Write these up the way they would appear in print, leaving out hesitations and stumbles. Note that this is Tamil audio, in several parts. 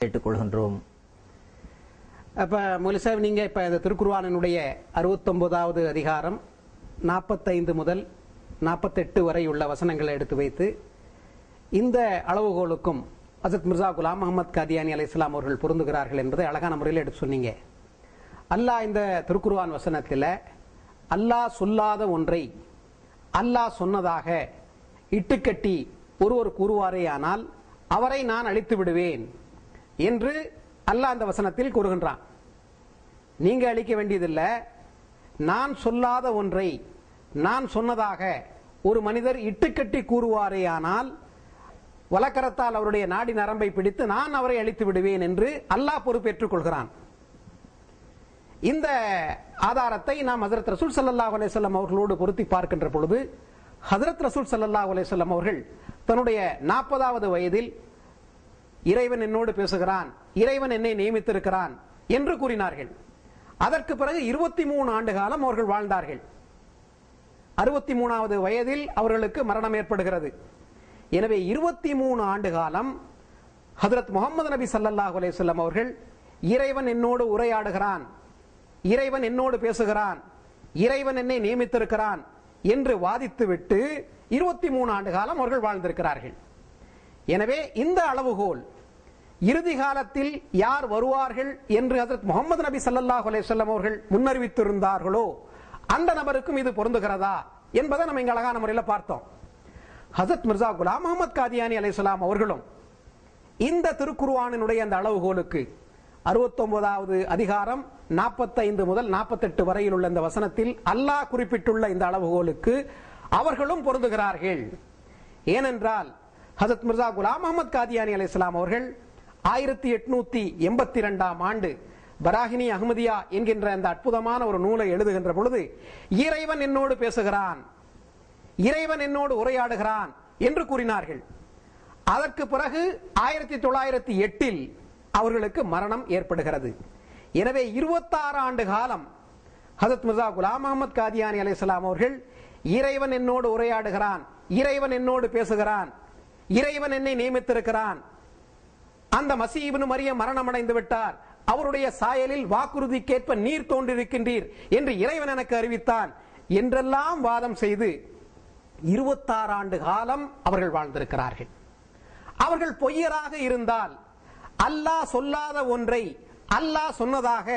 கேட்டுக்கொள்கின்றோம். அப்ப மௌலவி சாஹிப், நீங்க இப்ப இந்த திருக்குர்ஆனினுடைய 69வது அதிகாரம் 45 முதல் 48 வரை உள்ள வசனங்களை எடுத்து வைத்து இந்த அளவுகோலுக்கும் ஹஜ்ரத் மிர்சா குலாம் முஹம்மது காதியானி அலைஹிஸ்ஸலாம் அவர்கள் பொருந்துகிறார்கள் என்பதை அழகான முறையில் எடுத்து சொன்னீங்க. அல்லாஹ் இந்த திருக்குர்ஆன் வசனத்தில் அல்லாஹ் சொல்லாத ஒன்றை அல்லாஹ் சொன்னதாக இட்டுக்கட்டி ஒருவர் கூறுவாரேயானால் அவரை நான் அழித்து விடுவேன் என்று அல்லாஹ் அந்த வசனத்தில் கூறுகின்றான். நீங்க அழிக்க வேண்டியதில்லை. நான் சொல்லாத ஒன்றை நான் சொன்னதாக ஒரு மனிதர் இட்டுக்கட்டி கூறுவாரேயானால் வலக்கரத்தால் அவருடைய நாடி நரம்பை பிடித்து நான் அவரை அழித்து விடுவேன் என்று அல்லாஹ் பொறுப்பேற்றுக் கொள்கிறான். இந்த ஆதாரத்தை நாம் ஹஜ்ரத் ரசூல் ஸல்லல்லாஹு அலைஹி வஸல்லம் அவர்களோடு பொருத்தி பார்க்கின்ற பொழுது ஹஜ்ரத் ரசூல் ஸல்லல்லாஹு அலைஹி வஸல்லம் அவர்கள் தன்னுடைய 40வது வயதில் இறைவன் என்னோடு பேசுகிறான், இறைவன் என்னை நியமித்திருக்கிறான் என்று கூறினார்கள். அதற்கு பிறகு 23 ஆண்டு காலம் அவர்கள் வாழ்ந்தார்கள். 63வது வயதில் அவர்களுக்கு மரணம் ஏற்படுகிறது. எனவே 23 ஆண்டு காலம் ஹஜ்ரத் முஹம்மது நபி ஸல்லல்லாஹு அலைஹி வஸல்லம் அவர்கள் இறைவன் என்னோடு உரையாடுகிறான், இறைவன் என்னோடு பேசுகிறான், இறைவன் என்னை நியமித்திருக்கிறான் என்று வாதித்துவிட்டு 23 ஆண்டு காலம் அவர்கள் வாழ்ந்திருக்கிறார்கள். எனவே இந்த அளவுகோல் இறுதி காலத்தில் யார் வருவார்கள் என்று ஹஜ்ரத் முஹம்மது நபி ஸல்லல்லாஹு அலைஹி வஸல்லம் அவர்கள் முன்னறிவித்திருந்தார்களோ அந்த நபருக்கும் இது பொருந்துகிறதா என்பதை நம்ம இங்க அழகான முறையில் பார்த்தோம். ஹஜ்ரத் மிர்சா குலாம் முஹம்மது காதியானி அலைஹிஸ்ஸலாம் அவர்களும் இந்த திருக்குர்ஆனினுடைய அந்த அளவுகோலுக்கு 69வது அதிகாரம் 45 முதல் 48 வரையில் உள்ள இந்த வசனத்தில் அல்லாஹ் குறிப்பிட்டுள்ள இந்த அளவுகோலுக்கு அவர்களும் பொருந்துகிறார்கள். ஏனென்றால் ஹஜ்ரத் மிர்சா குலாம் முஹம்மது காதியானி அலைஹிஸ்ஸலாம் அவர்கள் 1882ஆம் ஆண்டு பராகினி அஹ்மதியா என்கின்ற அந்த அற்புதமான ஒரு நூலை எழுதுகின்ற பொழுது இறைவன் என்னோடு பேசுகிறான், இறைவன் என்னோடு உரையாடுகிறான் என்று கூறினார்கள். அதற்கு பிறகு 1908இல் அவர்களுக்கு மரணம் ஏற்படுகிறது. எனவே 26 ஆண்டு காலம் ஹஜ்ரத் மிர்சா குலாம் முஹம்மது காதியானி அலைஹிஸ்ஸலாம் அவர்கள் இறைவன் என்னோடு உரையாடுகிறான், இறைவன் என்னோடு பேசுகிறான், இறைவன் என்னை நியமித்திருக்கிறான், அந்த மஸீஹ் இப்னு மரியம் மரணம் அடைந்து விட்டார், அவருடைய சாயலில் வாக்குறுதிக்கேற்ப நீர் தோன்றிருக்கின்றீர் என்று இறைவன் எனக்கு அறிவித்தான் என்றெல்லாம் வாதம் செய்து 26 ஆண்டு காலம் அவர்கள் வாழ்ந்திருக்கிறார்கள். அவர்கள் பொய்யராக இருந்தால் அல்லாஹ் சொல்லாத ஒன்றை அல்லாஹ் சொன்னதாக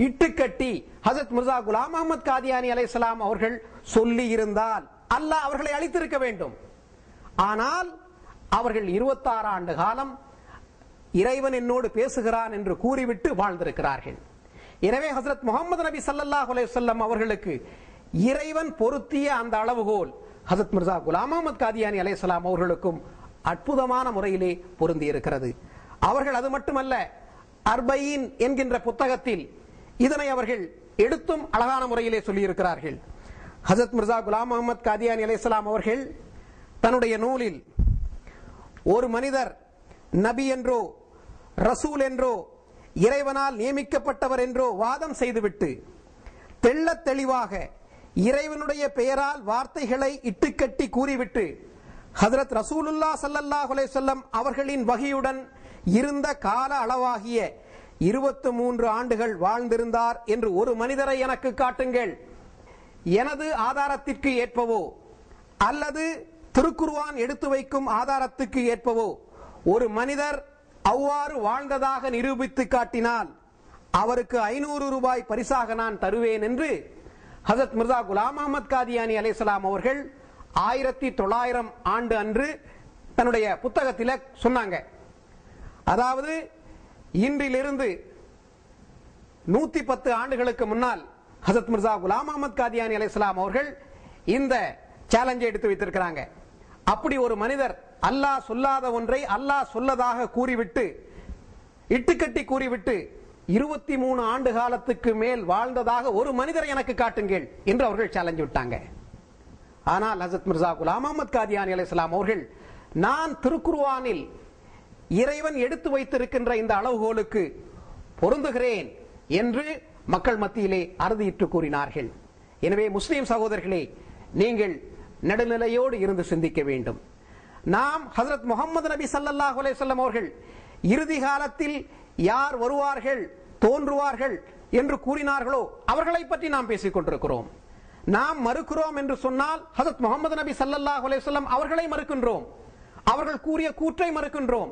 இட்டுக்கட்டி ஹஜ்ரத் மிர்சா குலாம் முஹம்மது காதியானி அலைஹிஸ்ஸலாம் அவர்கள் சொல்லி இருந்தால் அல்லாஹ் அவர்களை அழித்திருக்க வேண்டும். ஆனால் அவர்கள் 26 ஆண்டு காலம் இறைவன் என்னோடு பேசுகிறான் என்று கூறிவிட்டு வாழ்ந்திருக்கிறார்கள். எனவே ஹஜ்ரத் முஹம்மது நபி ஸல்லல்லாஹு அலைஹி வஸல்லம் அவர்களுக்கு இறைவன் பொருத்திய அந்த அளவுகோல் ஹஜ்ரத் மிர்சா குலாம் முஹம்மது காதியானி அலைஹிஸ்ஸலாம் அவர்களுக்கும் அற்புதமான முறையிலே பொருந்தி இருக்கிறது. அவர்கள் அது மட்டுமல்ல, அர்பயீன் என்கின்ற புத்தகத்தில் இதனை அவர்கள் எடுத்தும் அழகான முறையிலே சொல்லி இருக்கிறார்கள். ஹஜ்ரத் மிர்சா குலாம் முஹம்மது காதியானி அலைஹிஸ்ஸலாம் அவர்கள் தன்னுடைய நூலில் ஒரு மனிதர் நபி என்றோ ரசூல் என்றோ இறைவனால் நியமிக்கப்பட்டவர் என்றோ வாதம் செய்துவிட்டு தெள்ளத் தெளிவாக இறைவனுடைய பெயரால் வார்த்தைகளை இட்டுக்கட்டி கூறிவிட்டு ஹஜ்ரத் ரசூலுல்லாஹ் ஸல்லல்லாஹு அலைஹி வஸல்லம் அவர்களின் வஹியுடன் இருந்த கால அளவாகிய 23 ஆண்டுகள் வாழ்ந்திருந்தார் என்று ஒரு மனிதரை எனக்கு காட்டுங்கள். எனது ஆதாரத்திற்கு ஏற்பவோ அல்லது திருக்குர்ஆன் எடுத்து வைக்கும் ஆதாரத்துக்கு ஏற்பவோ ஒரு மனிதர் அவ்வாறு வாழ்ந்ததாக நிரூபித்து காட்டினால் அவருக்கு 500 ரூபாய் பரிசாக நான் தருவேன் என்று ஹஜ்ரத் மிர்சா குலாம் முஹம்மது காதியானி அலைஹிஸ்ஸலாம் அவர்கள் 1900 ஆண்டு அன்று தன்னுடைய புத்தகத்தில் சொன்னாங்க. அதாவது இன்றிலிருந்து 110 ஆண்டுகளுக்கு முன்னால் ஹஜ்ரத் மிர்சா குலாம் முஹம்மது காதியானி அலைஹிஸ்ஸலாம் அவர்கள் இந்த சேலஞ்சை எடுத்து வைத்திருக்கிறாங்க. அப்படி ஒரு மனிதர் அல்லாஹ் சொல்லாத ஒன்றை அல்லாஹ் சொல்லதாக கூறிவிட்டு இட்டுக்கட்டி கூறிவிட்டு 23 ஆண்டு காலத்துக்கு மேல் வாழ்ந்ததாக ஒரு மனிதரை எனக்கு காட்டுங்கள் என்று அவர்கள் சேலஞ்ச் விட்டாங்க. ஆனால் ஹஜ்ரத் மிர்சா குலாம் முஹம்மது காதியானி அலைஹிஸ்ஸலாம் அவர்கள் நான் திருக்குர்ஆனில் இறைவன் எடுத்து வைத்திருக்கின்ற இந்த அளவுகோலுக்கு பொருந்துகிறேன் என்று மக்கள் மத்தியிலே அறுதியிட்டு கூறினார்கள். எனவே முஸ்லிம் சகோதரர்களே, நீங்கள் நடுநிலையோடு இருந்து சிந்திக்க வேண்டும். நாம் ஹஜ்ரத் முஹம்மது நபி ஸல்லல்லாஹு அலைஹி வஸல்லம் அவர்கள் இறுதி காலத்தில் யார் வருவார்கள், தோன்றுவார்கள் என்று கூறினார்களோ அவர்களை பற்றி நாம் பேசிக் கொண்டிருக்கிறோம். நாம் மறுக்கிறோம் என்று சொன்னால் ஹஜ்ரத் முஹம்மது நபி ஸல்லல்லாஹு அலைஹி வஸல்லம் அவர்களை மறுக்கின்றோம், அவர்கள் கூறிய கூற்றை மறுக்கின்றோம்.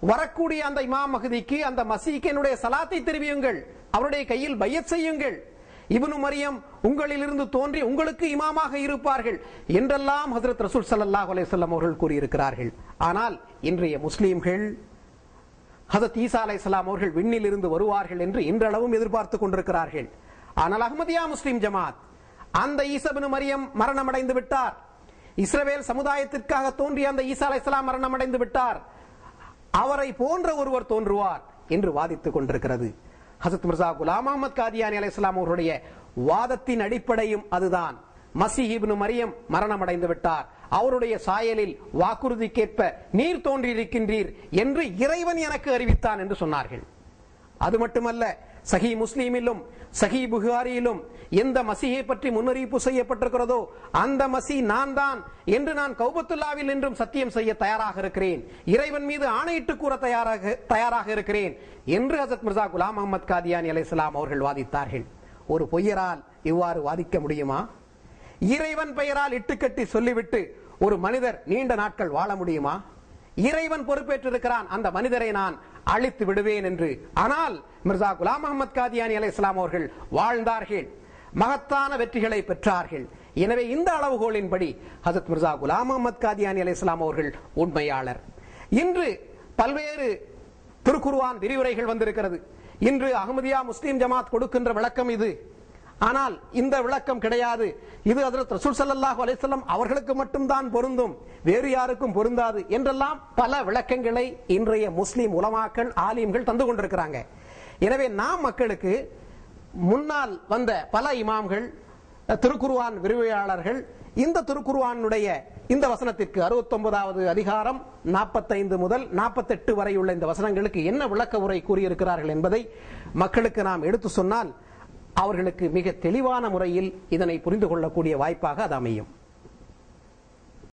வரக்கூடிய அந்த இமாம் மஹ்திக்கு, அந்த மசீஹ்க்கு என்னுடைய சலாத்தை தெரிவியுங்கள், அவருடைய கையில் பையத் செய்யுங்கள், இப்னு மரியம் உங்களிலிருந்து தோன்றி உங்களுக்கு இமாமாக இருப்பார்கள் என்றெல்லாம் ஹஜ்ரத் ரசூல் ஸல்லல்லாஹு அலைஹி வஸல்லம் அவர்கள் கூறியிருக்கிறார்கள். ஆனால் இன்றைய முஸ்லிம்கள் ஹஜ்ரத் ஈசா அலைஹிஸ்ஸலாம் அவர்கள் விண்ணில் இருந்து வருவார்கள் என்று இன்றளவும் எதிர்பார்த்துக் கொண்டிருக்கிறார்கள். ஆனால் அஹ்மதியா முஸ்லிம் ஜமாத் அந்த ஈசா இப்னு மரியம் மரணமடைந்து விட்டார், இஸ்ரவேல் சமுதாயத்திற்காக தோன்றிய அந்த ஈசா அலைஹிஸ்ஸலாம் மரணமடைந்து விட்டார், அவரை போன்ற ஒருவர் தோன்றுவார் என்று வாதித்துக் கொண்டிருக்கிறது. ஹஜ்ரத் மிர்சா குலாம் அஹ்மத் காதியானி அலைஹிஸ்ஸலாம் அவருடைய வாதத்தின் அடிப்படையும் அதுதான். மசீஹ் இப்னு மரியம் மரணமடைந்து விட்டார், அவருடைய சாயலில் வாக்குறுதிக்கேற்ப நீர் தோன்றியிருக்கின்றீர் என்று இறைவன் எனக்கு அறிவித்தான் என்று சொன்னார்கள். அது மட்டுமல்ல, சஹீ முஸ்லிமிலும் சஹீ புகாரியிலும் எந்த மசீஹை பற்றி முன்னறிவிப்பு செய்யப்பட்டிருக்கிறதோ அந்த மசீஹ் நான் தான் என்று நான் கௌபத்துல்லாவில் என்றும் சத்தியம் செய்ய தயாராக இருக்கிறேன், இறைவன் மீது ஆணையிட்டு கூற தயாராக இருக்கிறேன் என்று ஹஜ்ரத் மிர்சா குலாம் அஹ்மத் காதியானி அலைஹிஸ்ஸலாம் அவர்கள் வாதித்தார்கள். ஒரு பொய்யரால் இவ்வாறு வாதிக்க முடியுமா? இறைவன் பெயரால் இட்டுக்கட்டி சொல்லிவிட்டு ஒரு மனிதர் நீண்ட நாட்கள் வாழ முடியுமா? இறைவன் பொறுப்பேற்றிருக்கிறான், அந்த மனிதரை நான் அழித்து விடுவேன் என்று. ஆனால் மிர்சா குலாம் அஹ்மத் காதியானி அலைஹிஸ்ஸலாம் அவர்கள் வாழ்ந்தார்கள், மகத்தான வெற்றிகளை பெற்றார்கள். எனவே இந்த அளவுகோலின்படி ஹஜ்ரத் மிர்சா குலாம் அஹ்மத் காதியானி அலைஹிஸ்ஸலாம் அவர்கள் உண்மையாளர். இன்று பல்வேறு திருக்குர்ஆன் விரிவுரைகள் வந்திருக்கிறது. இன்று அஹ்மதியா முஸ்லிம் ஜமாத் கொடுக்கின்ற விளக்கம் இது. ஆனால் இந்த விளக்கம் கிடையாது, இது ஹஜ்ரத் ரசூல் ஸல்லல்லாஹு அலைஹி வஸல்லம் அவர்களுக்கு மட்டும்தான் பொருந்தும், வேறு யாருக்கும் பொருந்தாது என்றெல்லாம் பல விளக்கங்களை இன்றைய முஸ்லிம் உலமாக்கள், ஆலிம்கள் தந்து கொண்டிருக்கிறாங்க. எனவே நாம் மக்களுக்கு முன்னால் வந்த பல இமாம்கள், திருக்குர்ஆன் விரிவுரையாளர்கள் இந்த திருக்குர்ஆனுடைய இந்த வசனத்திற்கு 69வது அதிகாரம் 45 முதல் 48 வரை உள்ள இந்த வசனங்களுக்கு என்ன விளக்க உரை கூறியிருக்கிறார்கள் என்பதை மக்களுக்கு நாம் எடுத்து சொன்னால் அவர்களுக்கு மிக தெளிவான முறையில் இதனை புரிந்து கொள்ளக்கூடிய வாய்ப்பாக அது அமையும்.